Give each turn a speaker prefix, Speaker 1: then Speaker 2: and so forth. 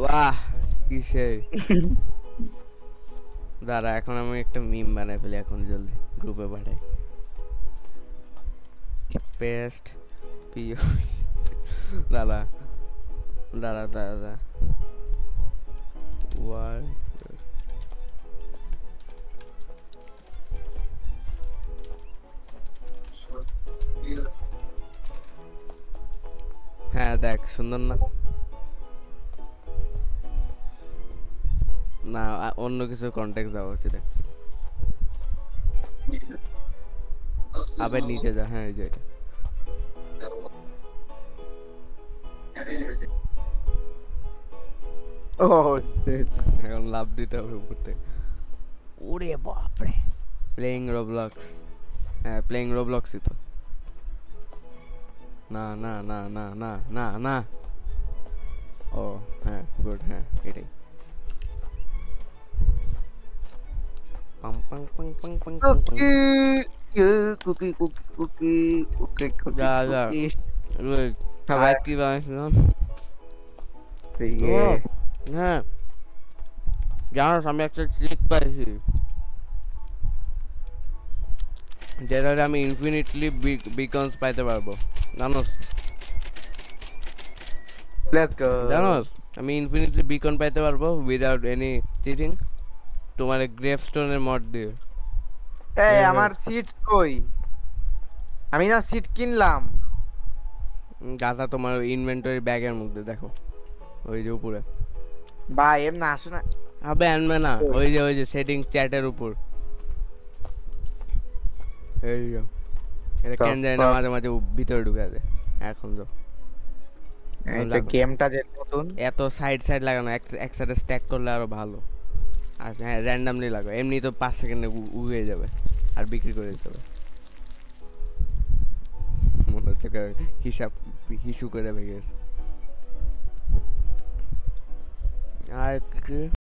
Speaker 1: বাহ কি সেই দাঁড়া এখন আমি একটা মিম বানাই ফেলি এখন জলদি গ্রুপে পাঠাই পেস্ট পিও দাঁড়া দাঁড়া দাঁড়া ওয়ার্ড হ্যাঁ দেখ সুন্দর না না অন্য কিছু কন্টেক্সট দেওয়া উচিত আবার নিচে যা হ্যাঁ এই যে এটা
Speaker 2: ও shit.
Speaker 1: এখন লাভ দিতে হবে উপর থেকে ওরে বাপরে প্লেইং রোবলক্স হ্যাঁ প্লেইং রোবলক্সই তো না না না না না না না ও হ্যাঁ গুড হ্যাঁ এটাই পাং পাং পাং পাং পাং পাং পাং
Speaker 2: Cookie, cookie.
Speaker 1: যা যা আর কি বানাইছিলাম ও হ্যাঁ জানোস আমি একটা ট্রিক পাইছি যেটাতে আমি ইনফিনিটলি বিকনস পাইতে পারবো জানোস
Speaker 2: Let's go.
Speaker 1: জানোস আমি ইনফিনিটলি বিকন পাইতে পারবো উইদাউট এনি চিটিং তোমার গ্রেভস্টোনের মড দিয়ে
Speaker 2: এই আমার সিট কই? আমি না সিট কিনলাম।
Speaker 1: গাধা তোমার ইনভেন্টরি ব্যাগের মধ্যে দেখো ওই যে উপরে
Speaker 2: ভাই এমন আসে না।
Speaker 1: আবে আনবে না ওই যে সেটিং চ্যাটের উপর এই যে এটা কেন যায় না মাঝে মাঝে ভিতরে ঢুকে যায় এখন তো
Speaker 2: এই যে গেমটা যে নতুন
Speaker 1: এত সাইড লাগানো এক সাইডে স্ট্যাক করলে আরো ভালো আচ্ছা হ্যাঁ র্যান্ডমলি লাগাও এমনি তো 5 সেকেন্ডে উড়ে যাবে আর বিক্রি করে দিতে হবে মনে হচ্ছে হিসু করে ভেঙে গেছে আর কি